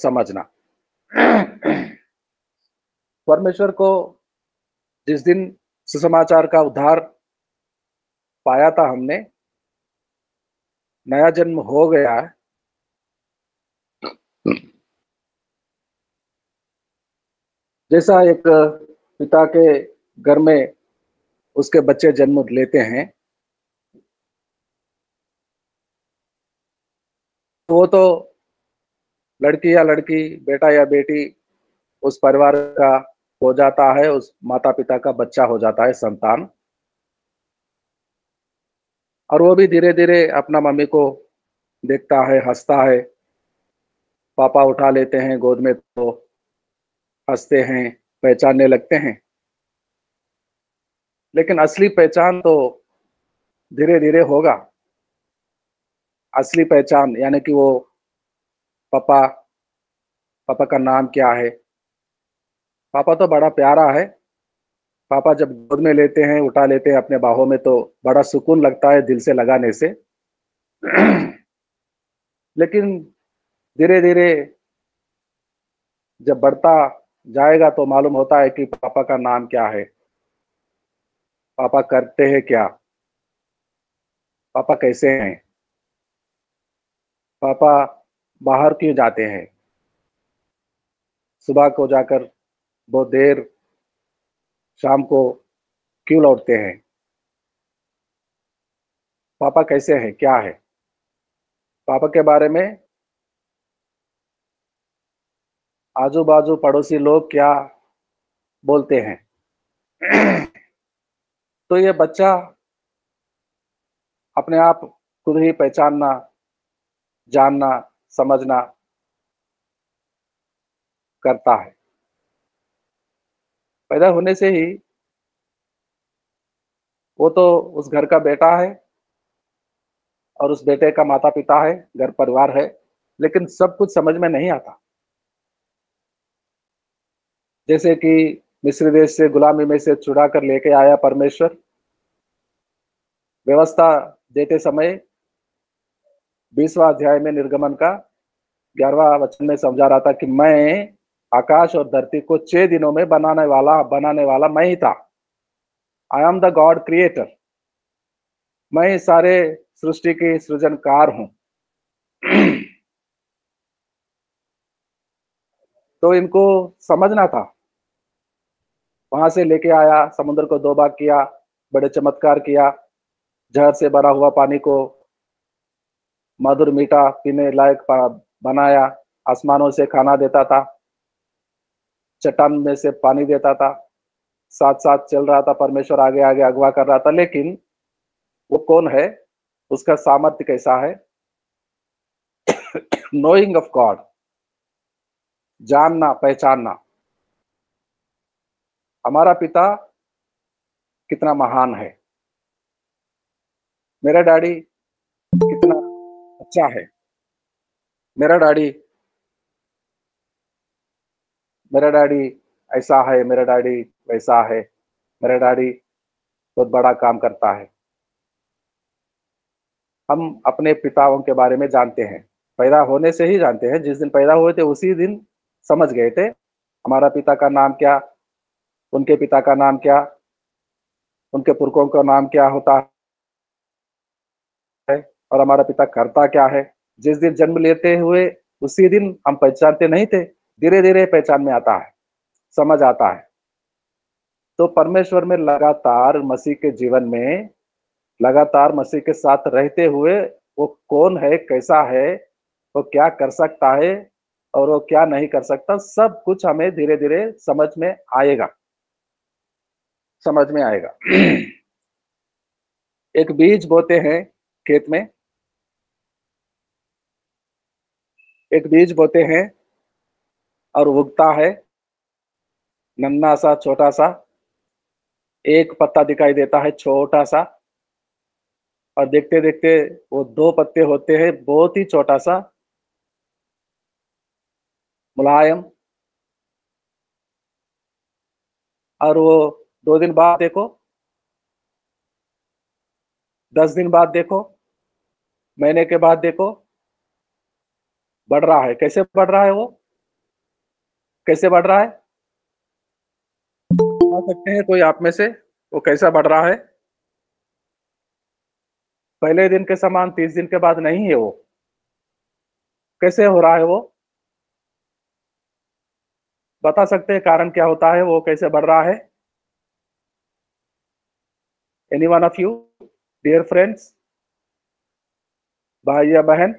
समझना। परमेश्वर को जिस दिन सुसमाचार का उद्धार पाया था हमने, नया जन्म हो गया है। जैसा एक पिता के घर में उसके बच्चे जन्म लेते हैं, तो वो तो लड़की या लड़की, बेटा या बेटी उस परिवार का हो जाता है, उस माता-पिता का बच्चा हो जाता है, संतान। और वो भी धीरे-धीरे अपना मम्मी को देखता है, हँसता है। पापा उठा लेते हैं गोद में तो हँसते हैं, पहचानने लगते हैं। लेकिन असली पहचान तो धीरे-धीरे होगा। असली पहचान यानी कि वो पापा पापा का नाम क्या है? पापा तो बड़ा प्यारा है। पापा जब गोद में लेते हैं, उठा लेते हैं अपने बाहों में तो बड़ा सुकून लगता है दिल से लगाने से। लेकिन धीरे-धीरे जब बढ़ता जाएगा तो मालूम होता है कि पापा का नाम क्या है? पापा करते हैं क्या? पापा कैसे हैं? पापा बाहर क्यों जाते हैं? सुबह को जाकर बहुत देर, शाम को क्यों लौटते हैं? पापा कैसे हैं? क्या है? पापा के बारे में आजू-बाजू पड़ोसी लोग क्या बोलते हैं? तो ये बच्चा अपने आप खुद ही पहचानना, जानना, समझना करता है। पैदा होने से ही वो तो उस घर का बेटा है और उस बेटे का माता-पिता है, घर-परिवार है, लेकिन सब कुछ समझ में नहीं आता। जैसे कि मिस्र देश से गुलामी में से छुड़ा कर लेके आया परमेश्वर, व्यवस्था देते समय 20वाँ अध्याय में निर्गमन का 11वां वचन में समझा रहा था कि मैं आकाश और धरती को 6 दिनों में बनाने वाला मैं ही था। I am the God creator. मैं ही सारे सृष्टि की सृजनकार हूँ। तो इनको समझना था। वहां से लेके आया, समुद्र को 2 भाग किया, बड़े चमत्कार किया, जहर से भरा हुआ पानी को मधुर मीठा पीने लायक बनाया, आसमानों से खाना देता था, चट्टान में से पानी देता था, साथ-साथ चल रहा था, परमेश्वर आगे-आगे अगवा कर रहा था, लेकिन वो कौन है? उसका सामर्थ्य कैसा है? नोइंग ऑफ गॉड, जानना, पहचानना। हमारा पिता कितना महान है, मेरा डैडी कितना अच्छा है, मेरा डैडी मेरा डैडी ऐसा है, मेरा डैडी वैसा है, मेरा डैडी बहुत बड़ा काम करता है। हम अपने पिताओं के बारे में जानते हैं, पैदा होने से ही जानते हैं, जिस दिन पैदा हुए थे उसी दिन समझ गए थे, हमारा पिता का नाम क्या, उनके पिता का नाम क्या, उनके पुरखों का नाम क्या होता है और हमारा पिता करता क्या है। जिस दिन जन्म लेते हुए उसी दिन हम पहचानते नहीं थे, धीरे-धीरे पहचान में आता है, समझ आता है। तो परमेश्वर में लगातार मसीह के जीवन में, लगातार मसीह के साथ रहते हुए वो कौन है, कैसा है, वो क्या कर सकता है और वो क्या नहीं कर सकता, सब कुछ हमें धीरे-धीरे समझ में आएगा। एक बीज बोते हैं खेत में, एक बीज बोते हैं और उगता है, नन्हा-सा, छोटा-सा, एक पत्ता दिखाई देता है छोटा-सा और देखते-देखते वो 2 पत्ते होते हैं, बहुत ही छोटा-सा, मुलायम। और वो 2 दिन बाद देखो, 10 दिन बाद देखो, महीने के बाद देखो, बढ़ रहा है। कैसे बढ़ रहा है वो? कैसे बढ़ रहा है? बता सकते हैं कोई आप में से वो कैसा बढ़ रहा है? पहले दिन के समान 30 दिन के बाद नहीं है वो। कैसे हो रहा है वो? बता सकते हैं कारण क्या होता है, वो कैसे बढ़ रहा है? Anyone of you dear friends, भाई या बहन?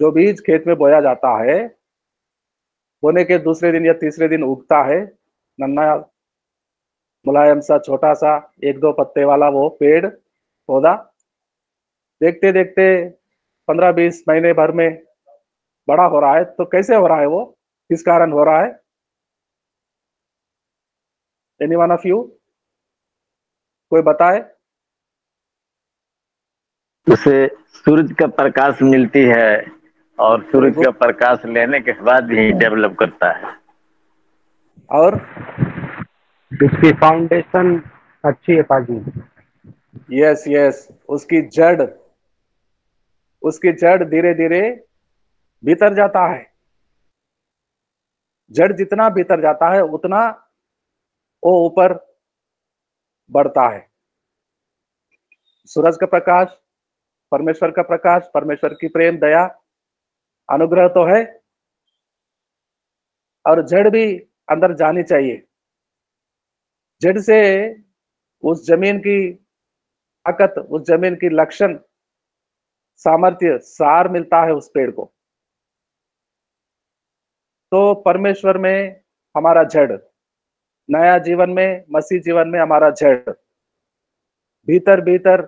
जो बीज खेत में बोया जाता है, बोने के दूसरे दिन या तीसरे दिन उगता है, नन्हा मुलायम सा छोटा सा 1-2 पत्ते वाला वो पेड़ पौधा, देखते देखते 15-20 महीने भर में बड़ा हो रहा है। तो कैसे हो रहा है वो? किस कारण हो रहा है? एनी वन ऑफ यू कोई बताए? उसे सूरज का प्रकाश मिलती है और वेरी सूरज गुड। का प्रकाश लेने के बाद ही डेवलप करता है। और उसकी फाउंडेशन अच्छी है पाजी। यस यस, उसकी जड़ धीरे धीरे भीतर जाता है। जड़ जितना भीतर जाता है उतना वो ऊपर बढ़ता है। सूरज का प्रकाश, परमेश्वर का प्रकाश, परमेश्वर की प्रेम, दया, अनुग्रह तो है, और जड़ भी अंदर जानी चाहिए। जड़ से उस जमीन की ताकत, उस जमीन की लक्षण, सामर्थ्य, सार मिलता है उस पेड़ को। तो परमेश्वर में हमारा जड़, नया जीवन में, मसीह जीवन में हमारा जड़ भीतर भीतर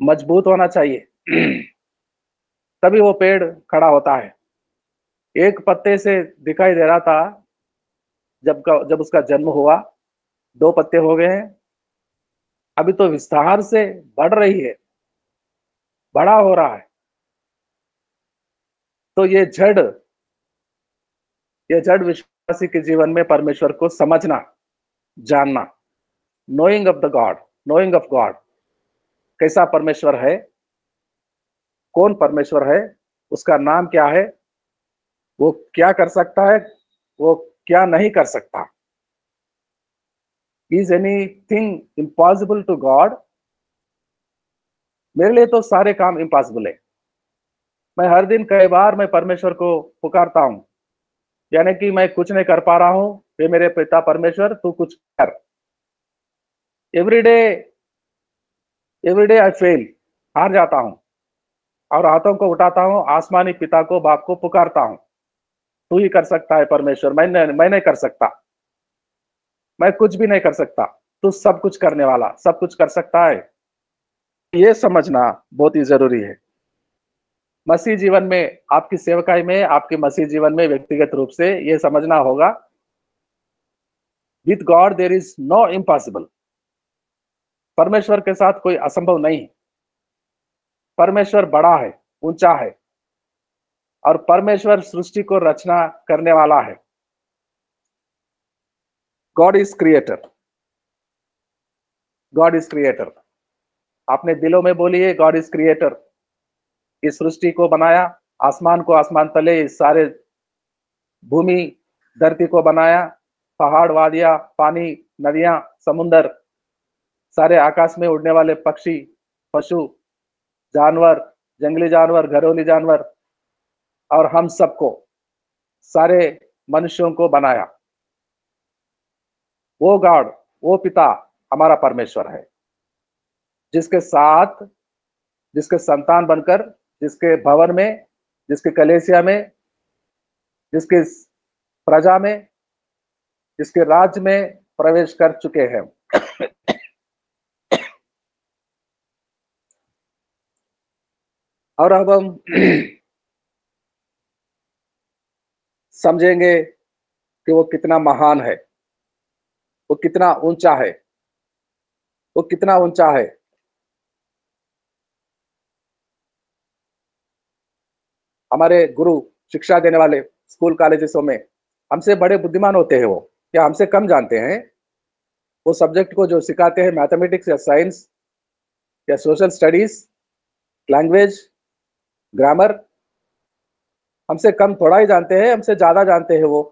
मजबूत होना चाहिए। तभी वो पेड़ खड़ा होता है। एक पत्ते से दिखाई दे रहा था जब उसका जन्म हुआ, 2 पत्ते हो गए हैं, अभी तो विस्तार से बढ़ रही है, बड़ा हो रहा है। तो ये जड़ विश्वासी के जीवन में परमेश्वर को समझना, जानना, knowing of the God, knowing of God, कैसा परमेश्वर है, कौन परमेश्वर है, उसका नाम क्या है, वो क्या कर सकता है, वो क्या नहीं कर सकता। Is anything impossible to God? मेरे लिए तो सारे काम इम्पॉसिबल है। मैं हर दिन कई बार मैं परमेश्वर को पुकारता हूं, यानी कि मैं कुछ नहीं कर पा रहा हूं, हे मेरे पिता परमेश्वर तू कुछ कर। Every day, every day I fail, हार जाता हूं, और हाथों को उठाता हूं, आसमानी पिता को, बाप को पुकारता हूं, तू ही कर सकता है परमेश्वर, मैं नहीं कर सकता, मैं कुछ भी नहीं कर सकता, तू सब कुछ करने वाला, सब कुछ कर सकता है। ये समझना बहुत ही जरूरी है। मसीह जीवन में, आपकी सेवकाई में, आपके मसीह जीवन में व्यक्तिगत रूप से ये समझना होगा, with God there is no impossible. परमेश्वर के साथ कोई असंभव नहीं। परमेश्वर बड़ा है, ऊंचा है, और परमेश्वर सृष्टि को रचना करने वाला है। God is creator, God is creator. आपने दिलों में बोलिए, गॉड इज क्रिएटर। इस सृष्टि को बनाया, आसमान को आसमान तले, इस सारे भूमि धरती को बनाया, पहाड़, वादियां, पानी, नदियां, समुन्दर, सारे आकाश में उड़ने वाले पक्षी, पशु, जानवर, जंगली जानवर, घरेलू जानवर, और हम सबको, सारे मनुष्यों को बनाया। वो गॉड, वो पिता हमारा परमेश्वर है, जिसके साथ, जिसके संतान बनकर, जिसके भवन में, जिसके कलेसिया में, जिसके प्रजा में, जिसके राज्य में प्रवेश कर चुके हैं। और अब हम समझेंगे कि वो कितना महान है, वो कितना ऊंचा है, वो कितना ऊंचा है। हमारे गुरु, शिक्षा देने वाले स्कूल कॉलेजेसों में हमसे बड़े बुद्धिमान होते हैं, वो क्या हमसे कम जानते हैं? वो सब्जेक्ट को जो सिखाते हैं, मैथमेटिक्स या साइंस या सोशल स्टडीज, लैंग्वेज, ग्रामर, हमसे कम थोड़ा ही जानते हैं, हमसे ज्यादा जानते हैं वो।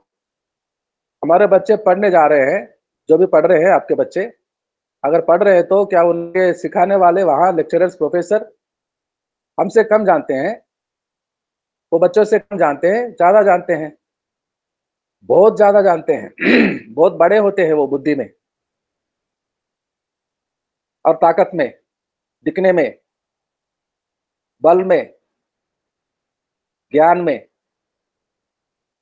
हमारे बच्चे पढ़ने जा रहे हैं, जो भी पढ़ रहे हैं आपके बच्चे, अगर पढ़ रहे हैं तो क्या उनके सिखाने वाले वहां लेक्चरर्स प्रोफेसर हमसे कम जानते हैं? वो बच्चों से कम जानते हैं? ज्यादा जानते हैं, बहुत ज्यादा जानते हैं। बहुत बड़े होते हैं वो बुद्धि में और ताकत में, दिखने में, बल में, ज्ञान में।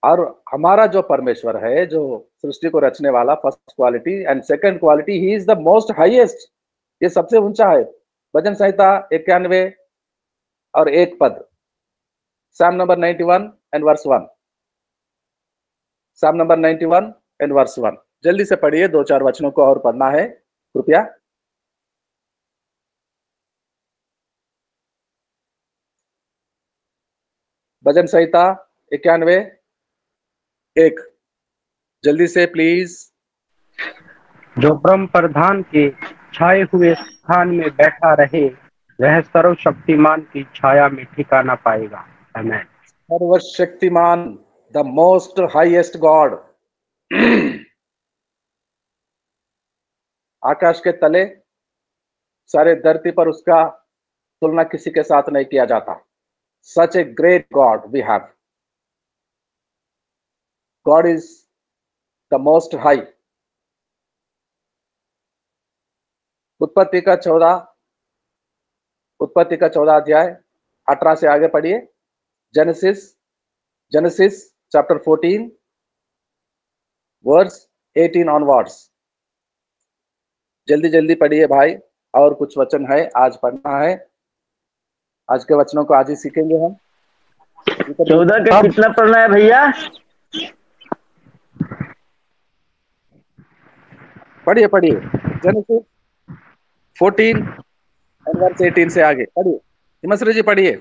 और हमारा जो परमेश्वर है, जो सृष्टि को रचने वाला, first quality and second quality, he is the most highest, ये सबसे ऊंचा है। भजन संहिता 91 और 1 पद, Psalm number 91 and verse 1, Psalm number 91 and verse 1। जल्दी से पढ़िए, 2-4 वचनों को और पढ़ना है कृपया। भजन संहिता 91 1, जल्दी से प्लीज। जो ब्रह्म प्रधान के छाए हुए स्थान में बैठा रहे, वह सर्वशक्तिमान की छाया में ठिकाना पाएगा। आमीन। सर्वशक्तिमान, द मोस्ट हाईएस्ट गॉड। आकाश के तले, सारे धरती पर उसका तुलना किसी के साथ नहीं किया जाता। Such a great God we have. God is the most high. उत्पत्ति का 14 अध्याय 18 से आगे पढ़िए। Genesis chapter 14 verse 18 onwards. जल्दी जल्दी पढ़िए भाई, और कुछ वचन है आज पढ़ना है। आज के वचनों को आज ही सीखेंगे हम। 14 का कितना पढ़ना है भैया? पढ़िए पढ़िए, जेनेसिस 14 और वर्स 18 से आगे पढ़िए। हिमश्री जी पढ़िए।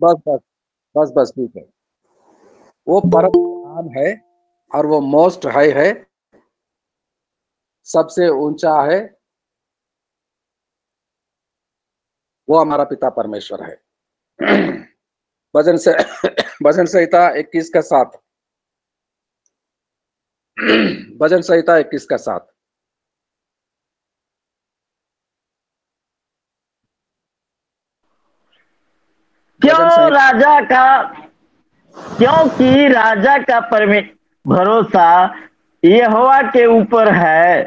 बस बस बस बस, ठीक है। वो परम महान है और वो मोस्ट हाई है, सबसे ऊंचा है। वो हमारा पिता परमेश्वर है। भजन से भजन संहिता 21 का 7। भजन संहिता 21 का 7। क्यों राजा का क्योंकि राजा का भरोसा यहोवा के ऊपर है,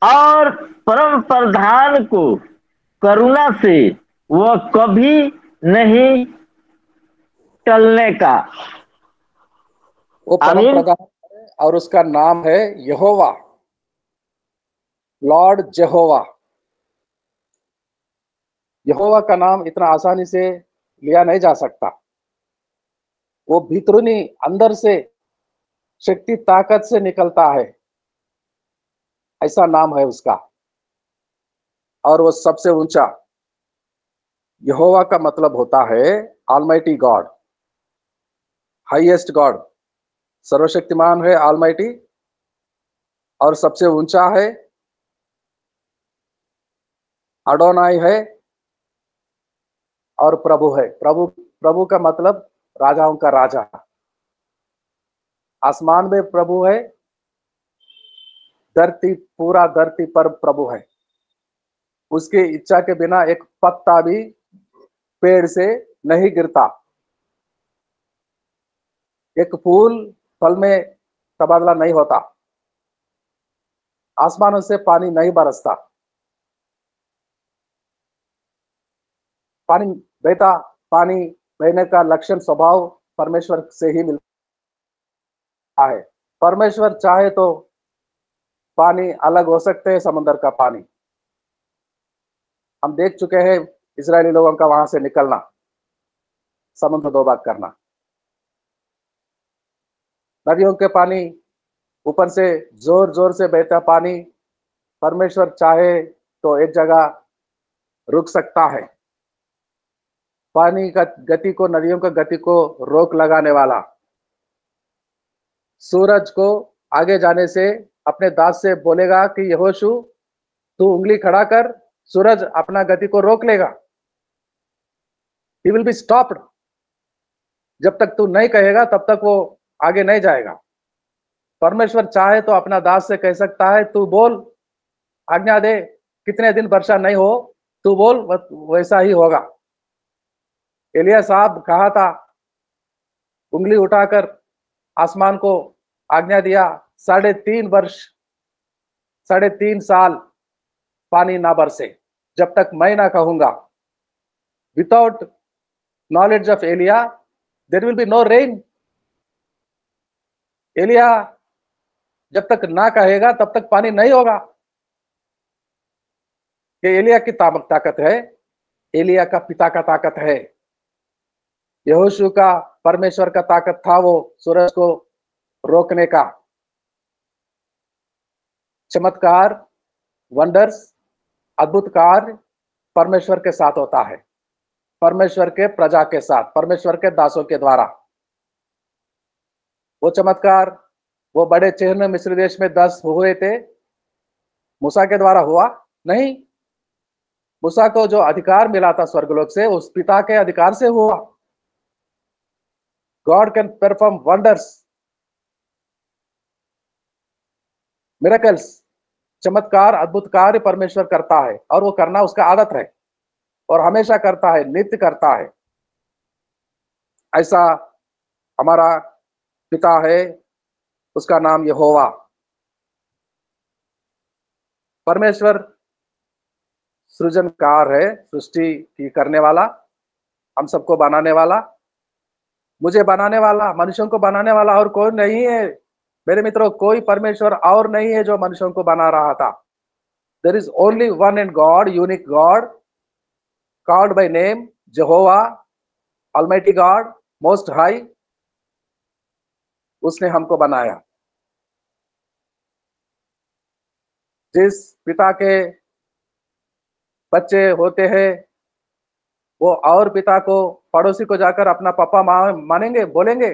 और परम प्रधान को करुणा से वह कभी नहीं टलने का। वो परम प्रधान है और उसका नाम है यहोवा, लॉर्ड जेहोवा। यहोवा का नाम इतना आसानी से लिया नहीं जा सकता। वो भीतरुनी, अंदर से शक्ति, ताकत से निकलता है, ऐसा नाम है उसका। और वो सबसे ऊंचा। यहोवा का मतलब होता है ऑलमाइटी गॉड, हाईएस्ट गॉड। सर्वशक्तिमान है, ऑलमाइटी, और सबसे ऊंचा है, अडोनाई है, और प्रभु है। प्रभु, प्रभु का मतलब राजाओं का राजा। आसमान में प्रभु है, धरती, पूरा धरती पर प्रभु है। उसकी इच्छा के बिना एक पत्ता भी पेड़ से नहीं गिरता, एक फूल फल में तबादला नहीं होता, आसमानों से पानी नहीं बरसता। पानी बहता, पानी बहने का लक्षण, स्वभाव परमेश्वर से ही मिलता है। परमेश्वर चाहे तो पानी अलग हो सकते हैं, समंदर का पानी। हम देख चुके हैं इजरायली लोगों का वहां से निकलना, समुद्र दो भाग करना। नदियों के पानी ऊपर से जोर जोर से बहता पानी, परमेश्वर चाहे तो एक जगह रुक सकता है। पानी का गति को, नदियों का गति को रोक लगाने वाला, सूरज को आगे जाने से अपने दास से बोलेगा कि यहोशू तू उंगली खड़ा कर, सूरज अपना गति को रोक लेगा। He will be stopped. जब तक तू नहीं कहेगा तब तक वो आगे नहीं जाएगा। परमेश्वर चाहे तो अपना दास से कह सकता है तू बोल, आज्ञा दे, कितने दिन वर्षा नहीं हो, तू बोल, वैसा ही होगा। एलिया साहब कहा था, उंगली उठाकर आसमान को आज्ञा दिया, 3.5 वर्ष, 3.5 साल पानी ना बरसे जब तक मैं ना कहूंगा। Without knowledge of Elijah there will be no rain. एलिया जब तक ना कहेगा तब तक पानी नहीं होगा। ये एलिया की ताकत है, एलिया का पिता का ताकत है। यहोशू का, परमेश्वर का ताकत था वो सूरज को रोकने का। चमत्कार, वंडर्स, अद्भुत कार्य परमेश्वर के साथ होता है, परमेश्वर के प्रजा के साथ, परमेश्वर के दासों के द्वारा। वो चमत्कार, वो बड़े चिन्ह मिस्र देश में 10 हुए थे, मूसा के द्वारा हुआ नहीं। मूसा को जो अधिकार मिला था स्वर्गलोक से, उस पिता के अधिकार से हुआ। God can perform wonders, miracles, चमत्कार, अद्भुत कार्य परमेश्वर करता है, और वो करना उसका आदत है, और हमेशा करता है, नित्य करता है। ऐसा हमारा पिता है, उसका नाम यहोवा। परमेश्वर सृजनकार है, सृष्टि की करने वाला, हम सबको बनाने वाला, मुझे बनाने वाला, मनुष्यों को बनाने वाला और कोई नहीं है। मेरे मित्रों, कोई परमेश्वर और नहीं है जो मनुष्यों को बना रहा था। There is only one and God, unique God, called by name Jehovah, almighty God, most high. उसने हमको बनाया। जिस पिता के बच्चे होते हैं, वो और पिता को, पड़ोसी को जाकर अपना पापा मानेंगे, बोलेंगे,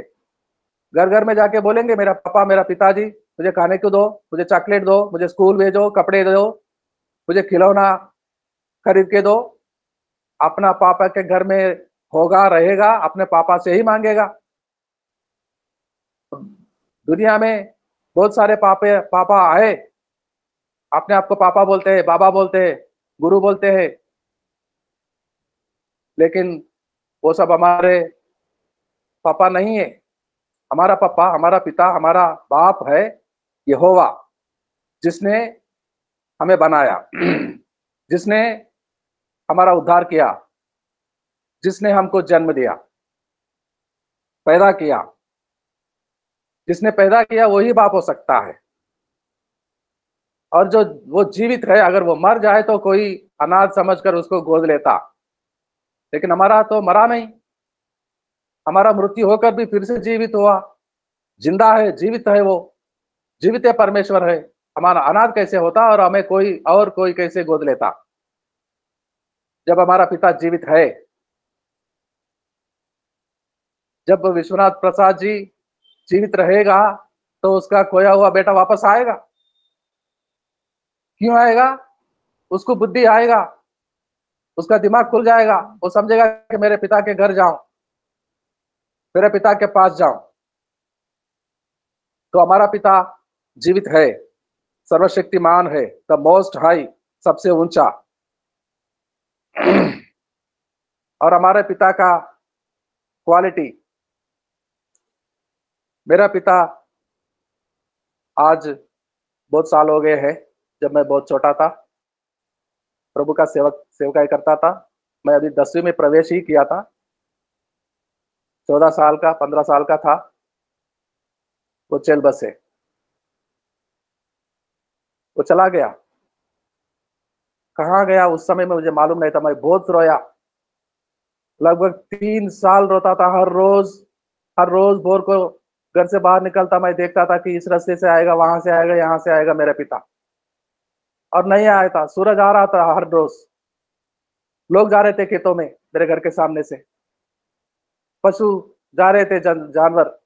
घर घर में जाके बोलेंगे, मेरा पापा, मेरा पिताजी, मुझे खाने को दो, मुझे चॉकलेट दो, मुझे स्कूल भेजो, कपड़े दो, मुझे खिलौना खरीद के दो। अपना पापा के घर में होगा, रहेगा, अपने पापा से ही मांगेगा। दुनिया में बहुत सारे पापा आए, अपने आप को पापा बोलते हैं, बाबा बोलते हैं, गुरु बोलते हैं, लेकिन वो सब हमारे पापा नहीं है। हमारा पापा, हमारा पिता, हमारा बाप है यहोवा, जिसने हमें बनाया, जिसने हमारा उद्धार किया, जिसने हमको जन्म दिया, पैदा किया। जिसने पैदा किया वही बाप हो सकता है। और जो वो जीवित है, अगर वो मर जाए तो कोई अनाथ समझकर उसको गोद लेता, लेकिन हमारा तो मरा नहीं, हमारा मृत्यु होकर भी फिर से जीवित हुआ, जिंदा है, जीवित है, वो जीवित है, परमेश्वर है। हमारा अनाथ कैसे होता और हमें कोई कैसे गोद लेता, जब हमारा पिता जीवित है। जब विश्वनाथ प्रसाद जी जीवित रहेगा तो उसका खोया हुआ बेटा वापस आएगा। क्यों आएगा? उसको बुद्धि आएगा, उसका दिमाग खुल जाएगा, वो समझेगा कि मेरे पिता के घर जाऊं, मेरे पिता के पास जाऊं। तो हमारा पिता जीवित है, सर्वशक्तिमान है, द मोस्ट हाई, सबसे ऊंचा। और हमारे पिता का क्वालिटी, मेरा पिता आज बहुत साल हो गए हैं, जब मैं बहुत छोटा था, प्रभु का सेवकाई करता था। मैं अभी 10वीं में प्रवेश ही किया था, 14 साल का, 15 साल का था। वो चल बसे, वो चला गया। कहाँ गया उस समय में मुझे मालूम नहीं था। मैं बहुत रोया, लगभग 3 साल रोता था। हर रोज भोर को घर से बाहर निकलता, मैं देखता था कि इस रास्ते से आएगा, वहां से आएगा, यहाँ से आएगा मेरा पिता, और नहीं आया था। सूरज आ रहा था हर रोज, लोग जा रहे थे खेतों में मेरे घर के सामने से, पशु जा रहे थे, जानवर,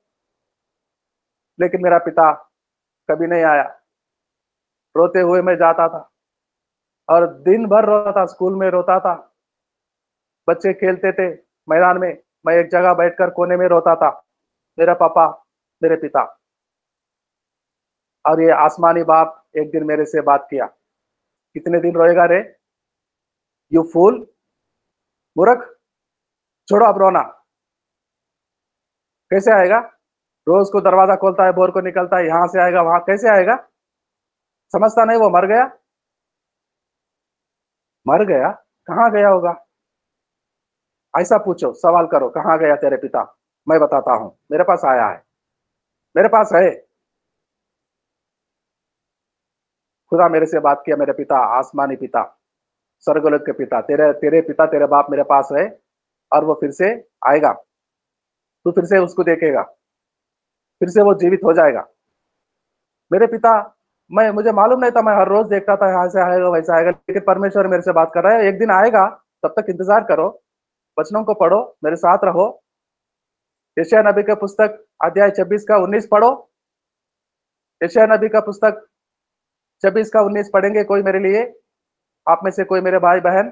लेकिन मेरा पिता कभी नहीं आया। रोते हुए मैं जाता था और दिन भर रोता था, स्कूल में रोता था, बच्चे खेलते थे मैदान में, मैं एक जगह बैठकर कोने में रोता था। मेरा पापा, मेरे पिता। और ये आसमानी बाप एक दिन मेरे से बात किया, कितने दिन रोएगा रे, यू फूल, मूर्ख, छोड़ो अब रोना। कैसे आएगा, रोज को दरवाजा खोलता है, भोर को निकलता है, यहां से आएगा, वहां कैसे आएगा, समझता नहीं वो मर गया। मर गया, कहाँ गया होगा, ऐसा पूछो, सवाल करो, कहाँ गया तेरे पिता, मैं बताता हूं, मेरे पास आया है, मेरे पास है। खुदा मेरे से बात किया, मेरे पिता, आसमानी पिता, स्वर्गलोक के पिता, तेरे तेरे पिता, तेरे बाप मेरे पास है, और वो फिर से आएगा, तू फिर से उसको देखेगा, फिर से वो जीवित हो जाएगा। मेरे पिता, मैं मुझे मालूम नहीं था, मैं हर रोज देखता था यहाँ से आएगा वैसा आएगा, लेकिन परमेश्वर मेरे से बात कर रहा है, एक दिन आएगा, तब तक इंतजार करो, वचनों को पढ़ो, मेरे साथ रहो। यशायाह नबी का पुस्तक अध्याय 26 का 19 पढ़ो। यशायाह नबी का पुस्तक 26 का 19 पढ़ेंगे कोई मेरे लिए, आप में से कोई मेरे भाई बहन?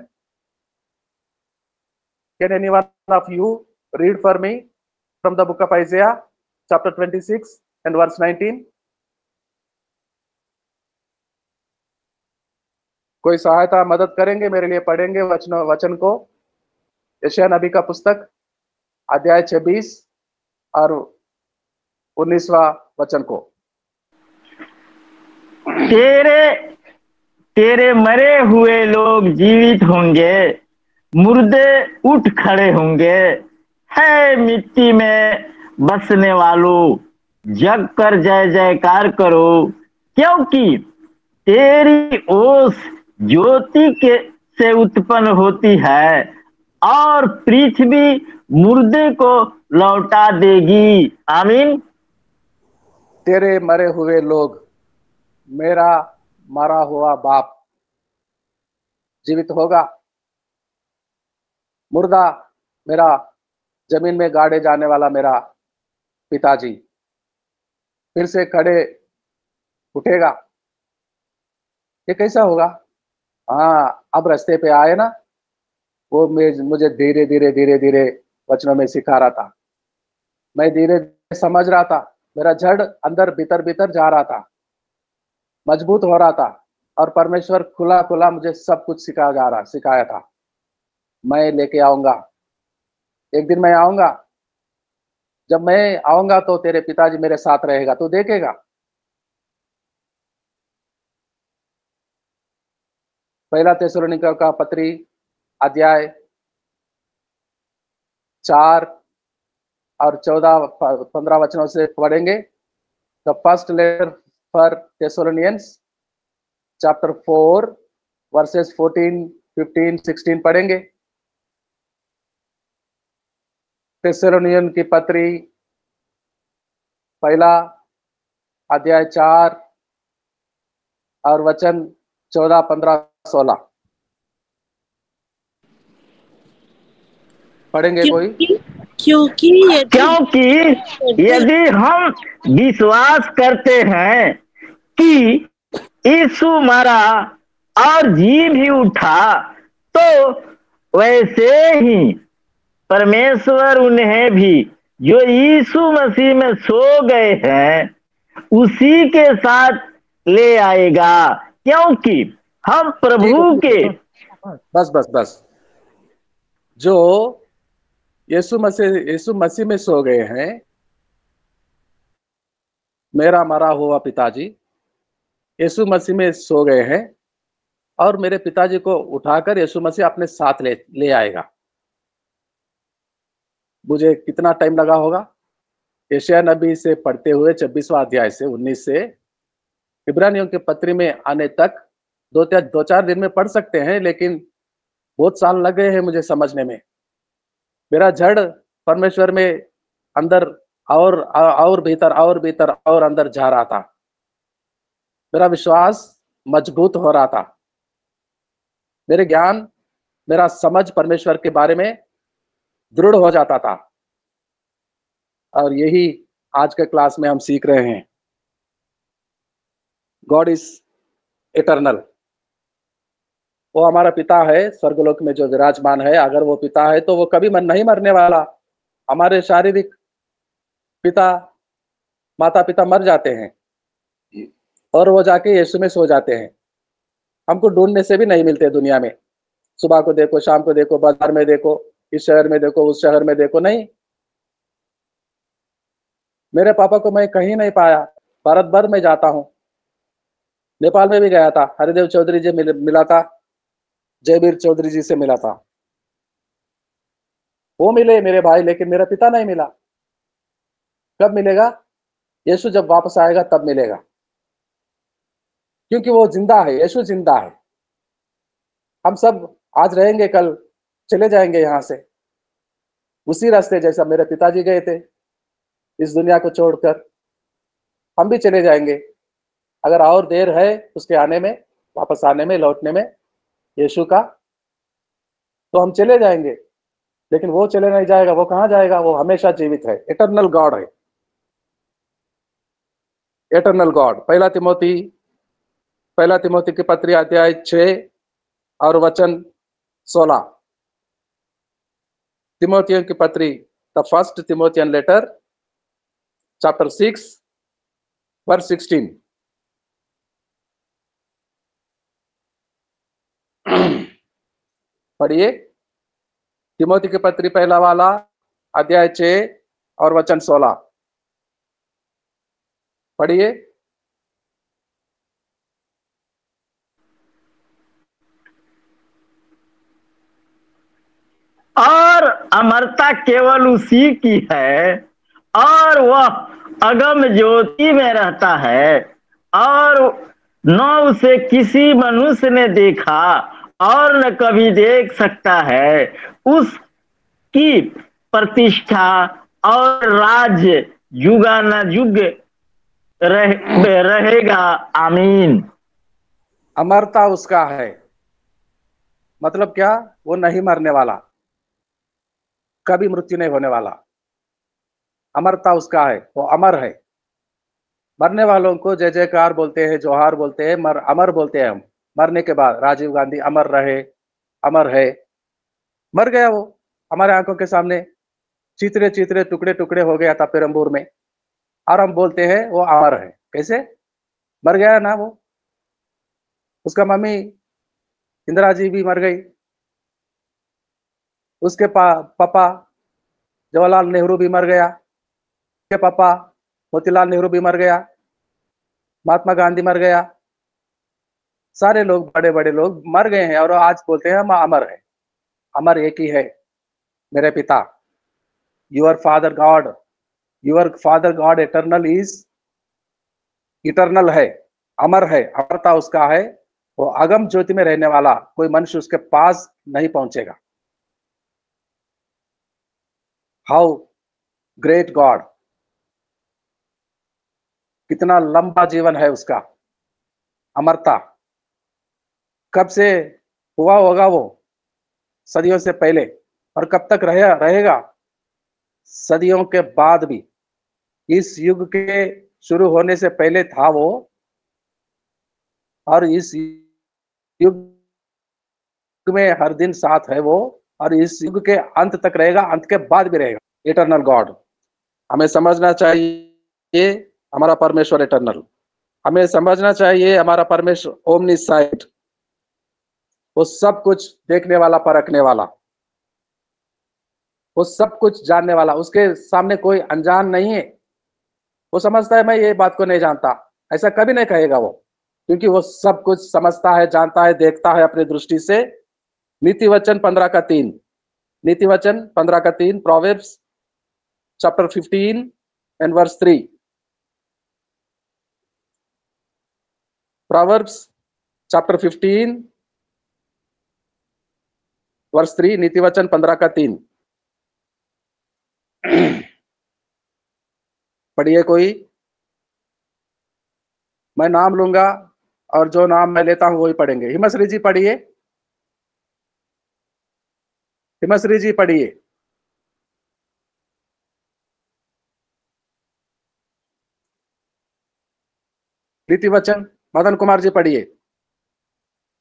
Can anyone of you read for me from the book of Isaiah chapter 26 and verse 19? कोई सहायता मदद करेंगे मेरे लिए, पढ़ेंगे वचन को। यशायाह नबी का पुस्तक अध्याय 26 और 19वां वचन को। तेरे मरे हुए लोग जीवित होंगे, मुर्दे उठ खड़े होंगे। है मिट्टी में बसने वालों, जग कर जय जयकार करो, क्योंकि तेरी ओस ज्योति के से उत्पन्न होती है, और पृथ्वी मुर्दे को लौटा देगी। आमीन। तेरे मरे हुए लोग, मेरा मरा हुआ बाप जीवित होगा, मुर्दा मेरा जमीन में गाड़े जाने वाला मेरा पिताजी फिर से खड़े उठेगा। ये कैसा होगा? हाँ, अब रास्ते पे आए ना, वो मुझे धीरे धीरे धीरे धीरे वचनों में सिखा रहा था, मैं धीरे धीरे समझ रहा था, मेरा जड़ अंदर भीतर भीतर जा रहा था, मजबूत हो रहा था, और परमेश्वर खुला खुला मुझे सब कुछ सिखाया था। मैं लेके आऊंगा, एक दिन मैं आऊंगा, जब मैं आऊंगा तो तेरे पिताजी मेरे साथ रहेगा, तू देखेगा। पहला थिस्सलुनीकियों का पत्री अध्याय 4 और 14-15 वचनों से पढ़ेंगे। The first letter for Thessalonians chapter 4 verses 14, 15, 16 पढ़ेंगे। थिस्सलुनियन की पत्री पहला अध्याय 4 और वचन 14, 15, 16 पढ़ेंगे कोई? क्योंकि यदि हम विश्वास करते हैं कि यीशु मरा और जी भी उठा, तो वैसे ही परमेश्वर उन्हें भी जो यीशु मसीह में सो गए हैं उसी के साथ ले आएगा, क्योंकि हम प्रभु के बस जो यीशु मसीह में सो गए हैं, मेरा मरा हुआ पिताजी यीशु मसीह में सो गए हैं, और मेरे पिताजी को उठाकर यीशु मसीह अपने साथ ले आएगा। मुझे कितना टाइम लगा होगा यशायाह नबी से पढ़ते हुए 26वां अध्याय से 19 से इब्रानियों के पत्री में आने तक? दो चार दिन में पढ़ सकते हैं, लेकिन बहुत साल लग गए हैं मुझे समझने में। मेरा जड़ परमेश्वर में अंदर और भीतर और भीतर और अंदर जा रहा था। मेरा विश्वास मजबूत हो रहा था। मेरे ज्ञान, मेरा समझ परमेश्वर के बारे में दृढ़ हो जाता था। और यही आज के क्लास में हम सीख रहे हैं। God is eternal. वो हमारा पिता है स्वर्गलोक में जो विराजमान है। अगर वो पिता है तो वो कभी नहीं मरने वाला। हमारे शारीरिक पिता, माता पिता मर जाते हैं और वो जाके यीशु में सो जाते हैं। हमको ढूंढने से भी नहीं मिलते दुनिया में। सुबह को देखो, शाम को देखो, बाजार में देखो, इस शहर में देखो, उस शहर में देखो, नहीं। मेरे पापा को मैं कहीं नहीं पाया। भारत भर में जाता हूँ। नेपाल में भी गया था, हरिदेव चौधरी जी मिला था, जयवीर चौधरी जी से मिला था। वो मिले मेरे भाई, लेकिन मेरा पिता नहीं मिला। कब मिलेगा? यीशु जब वापस आएगा तब मिलेगा, क्योंकि वो जिंदा है। यीशु जिंदा है। हम सब आज रहेंगे, कल चले जाएंगे यहाँ से, उसी रास्ते जैसा मेरे पिताजी गए थे इस दुनिया को छोड़कर। हम भी चले जाएंगे। अगर और देर है उसके आने में, वापस आने में, लौटने में यीशु का, तो हम चले जाएंगे। लेकिन वो चले नहीं जाएगा। वो कहाँ जाएगा? वो हमेशा जीवित है। इटर्नल गॉड है। Eternal God. पहला तिमोथी की पत्री अध्याय 6 और वचन 16। तिमोथियन की पत्री, the first Timothian letter, chapter 6 verse 16। पढ़िए। तिमोथी की पत्री पहला वाला अध्याय 6 और वचन 16 पढ़िए। और अमरता केवल उसी की है, और वह अगम ज्योति में रहता है, और न उसे किसी मनुष्य ने देखा और न कभी देख सकता है। उसकी प्रतिष्ठा और राज्य युगानुयुग रहेगा। आमीन। अमरता उसका है, मतलब क्या? वो नहीं मरने वाला, कभी मृत्यु नहीं होने वाला। अमरता उसका है, वो अमर है। मरने वालों को जय जयकार बोलते हैं, जोहार बोलते हैं, अमर बोलते हैं हम। मरने के बाद राजीव गांधी अमर रहे, अमर है। मर गया वो हमारे आंखों के सामने, चितरे चितरे टुकड़े टुकड़े हो गया था पेरम्बूर में, और हम बोलते हैं वो अमर है। कैसे? मर गया ना वो। उसका मम्मी इंदिरा जी भी मर गई। उसके पापा जवाहरलाल नेहरू भी मर गया। उसके पापा मोतीलाल नेहरू भी मर गया। महात्मा गांधी मर गया। सारे लोग, बड़े बड़े लोग मर गए हैं, और आज बोलते हैं हम अमर है। अमर एक ही है, मेरे पिता। Your father God eternal is eternal है, अमर है। अमरता उसका है। वो अगम ज्योति में रहने वाला, कोई मनुष्य उसके पास नहीं पहुंचेगा। How great God! कितना लंबा जीवन है उसका। अमरता कब से हुआ होगा? वो सदियों से पहले। और कब तक रहेगा? सदियों के बाद भी। इस युग के शुरू होने से पहले था वो, और इस युग में हर दिन साथ है वो, और इस युग के अंत तक रहेगा, अंत के बाद भी रहेगा। Eternal God. हमें समझना चाहिए हमारा परमेश्वर इटर्नल। हमें समझना चाहिए हमारा परमेश्वर ओमनीसाइट। वो सब कुछ देखने वाला, परखने वाला, वो सब कुछ जानने वाला। उसके सामने कोई अनजान नहीं है। वो समझता है मैं ये बात को नहीं जानता, ऐसा कभी नहीं कहेगा वो, क्योंकि वो सब कुछ समझता है, जानता है, देखता है अपनी दृष्टि से। नीति वचन 15 का 3। नीति वचन 15 का 3, प्रोवेर्ब्स चैप्टर 15 एंड वर्स 3। प्रोवेर्ब्स चैप्टर 15 वर्ष 3, नीति वचन 15 का 3। पढ़िए कोई। मैं नाम लूंगा और जो नाम मैं लेता हूं वही पढ़ेंगे। हिमश्री जी पढ़िए। हिमश्री जी पढ़िए। नीति वचन मदन कुमार जी पढ़िए।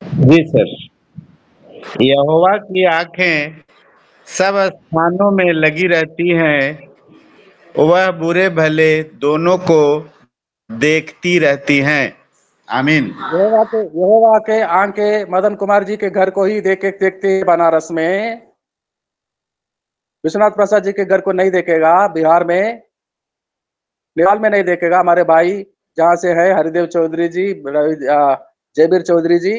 जी सर। यहोवा की आंखें सब स्थानों में लगी रहती हैं, वह बुरे भले दोनों को देखती रहती हैं। आमीन। यहोवा के आंखें मदन कुमार जी के घर को ही देखते हैं बनारस में। विश्वनाथ प्रसाद जी के घर को नहीं देखेगा, बिहार में, नेपाल में नहीं देखेगा। हमारे भाई जहां से है, हरिदेव चौधरी जी, जयबीर चौधरी जी,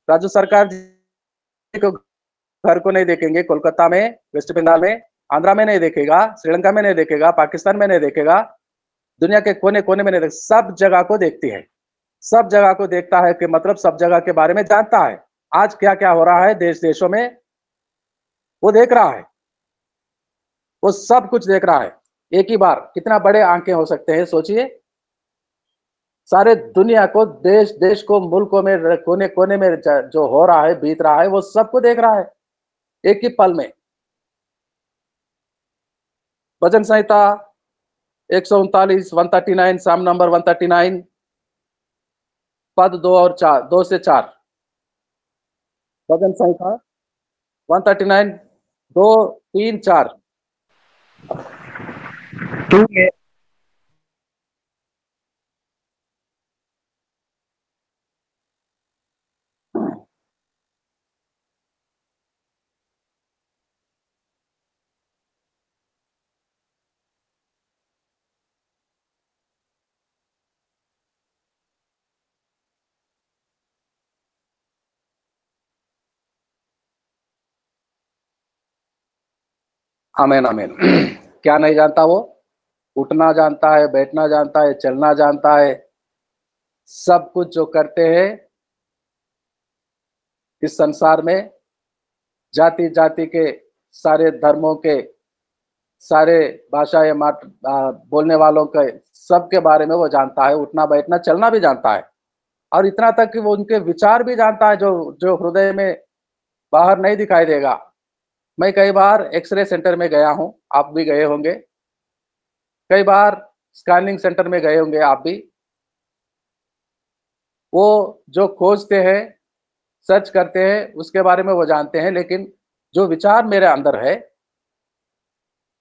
राजू सरकार जी को घर को नहीं देखेंगे। कोलकाता में, वेस्ट बंगाल में, आंध्रा में नहीं देखेगा, श्रीलंका में नहीं देखेगा, पाकिस्तान में नहीं देखेगा, दुनिया के कोने कोने में नहीं देखेगा। सब जगह को देखती है, सब जगह को देखता है कि मतलब सब जगह के बारे में जानता है। आज क्या क्या हो रहा है देश देशों में वो देख रहा है, वो सब कुछ देख रहा है एक ही बार। कितना बड़े आंखें हो सकते हैं सोचिए। सारे दुनिया को, देश देश को, मुल्कों में, कोने कोने में जो हो रहा है, बीत रहा है, वो सबको देख रहा है एक ही पल में। भजन संहिता 139 139, साम नंबर 139 पद 2 और 4, 2 से 4। भजन संहिता 139 2 3 4। तू आमेन आमेन। क्या नहीं जानता वो? उठना जानता है, बैठना जानता है, चलना जानता है। सब कुछ जो करते हैं इस संसार में, जाति जाति के, सारे धर्मों के, सारे भाषाएं बोलने वालों के, सबके बारे में वो जानता है। उठना बैठना चलना भी जानता है, और इतना तक कि वो उनके विचार भी जानता है, जो जो हृदय में बाहर नहीं दिखाई देगा। मैं कई बार एक्सरे सेंटर में गया हूं, आप भी गए होंगे। कई बार स्कैनिंग सेंटर में गए होंगे आप भी। वो जो खोजते हैं, सर्च करते हैं, उसके बारे में वो जानते हैं, लेकिन जो विचार मेरे अंदर है,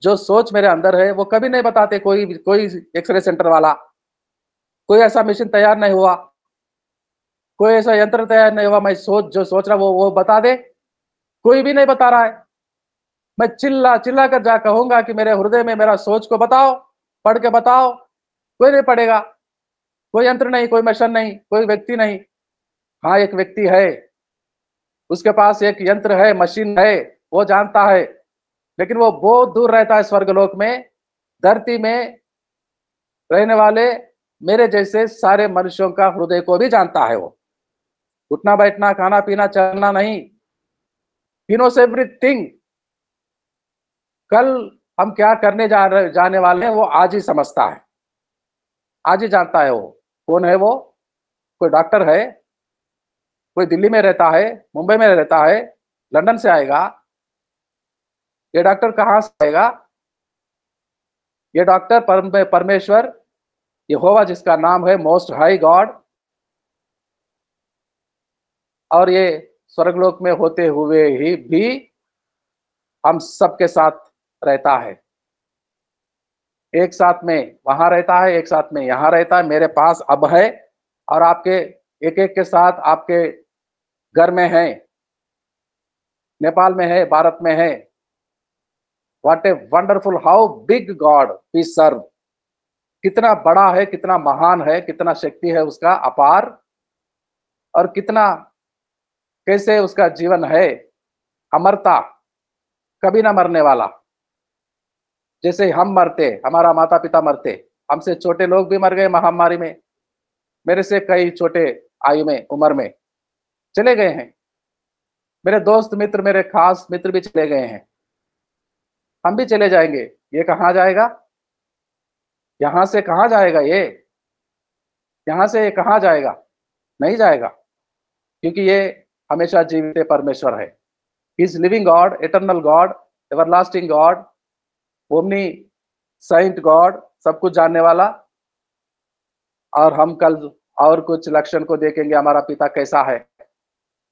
जो सोच मेरे अंदर है, वो कभी नहीं बताते। कोई एक्सरे सेंटर वाला, कोई ऐसा मशीन तैयार नहीं हुआ, कोई ऐसा यंत्र तैयार नहीं हुआ। मैं जो सोच रहा वो बता दे, कोई भी नहीं बता रहा है। मैं चिल्ला चिल्ला कर जा कहूंगा कि मेरे हृदय में मेरा सोच को बताओ, पढ़ के बताओ, कोई नहीं पढ़ेगा। कोई यंत्र नहीं, कोई मशीन नहीं, कोई व्यक्ति नहीं। हाँ, एक व्यक्ति है, उसके पास एक यंत्र है, मशीन है, वो जानता है, लेकिन वो बहुत दूर रहता है स्वर्गलोक में। धरती में रहने वाले मेरे जैसे सारे मनुष्यों का हृदय को भी जानता है वो। उठना बैठना, खाना पीना, चलना नहीं, ही नोस एवरीथिंग। कल हम क्या करने जाने वाले हैं वो आज ही समझता है, आज ही जानता है वो। कौन है वो? कोई डॉक्टर है, कोई दिल्ली में रहता है, मुंबई में रहता है, लंदन से आएगा। ये डॉक्टर कहाँ से आएगा? ये डॉक्टर परमेश्वर यहोवा, जिसका नाम है मोस्ट हाई गॉड, और ये स्वर्गलोक में होते हुए ही भी हम सबके साथ रहता है। एक साथ में वहां रहता है, एक साथ में यहाँ रहता है। मेरे पास अब है, और आपके एक एक के साथ आपके घर में है, नेपाल में है, भारत में है। What a wonderful, how big God we serve. कितना बड़ा है, कितना महान है, कितना शक्ति है उसका अपार, और कितना, कैसे उसका जीवन है, अमरता, कभी ना मरने वाला। जैसे हम मरते, हमारा माता पिता मरते, हमसे छोटे लोग भी मर गए महामारी में, मेरे से कई छोटे आयु में, उम्र में। चले गए हैं। मेरे दोस्त मित्र, मेरे खास मित्र भी चले गए हैं। हम भी चले जाएंगे। ये कहाँ जाएगा? यहाँ से कहाँ जाएगा ये? यहाँ से कहाँ जाएगा? नहीं जाएगा, क्योंकि ये हमेशा जीवित परमेश्वर है। He is living God, eternal God, everlasting God, omniscient God, सब कुछ जानने वाला। और हम कल और कुछ लक्षण को देखेंगे, हमारा पिता कैसा है।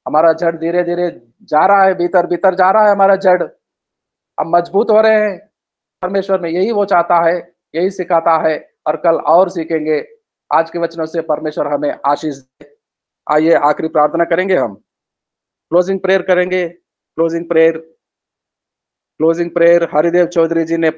हमारा जड़ धीरे धीरे जा रहा है, भीतर भीतर जा रहा है हमारा जड़। हम मजबूत हो रहे हैं परमेश्वर में, यही वो चाहता है, यही सिखाता है। और कल और सीखेंगे। आज के वचनों से परमेश्वर हमें आशीष दे। आइए आखिरी प्रार्थना करेंगे, हम क्लोजिंग प्रेयर करेंगे। क्लोजिंग प्रेयर हरिदेव चौधरी जी ने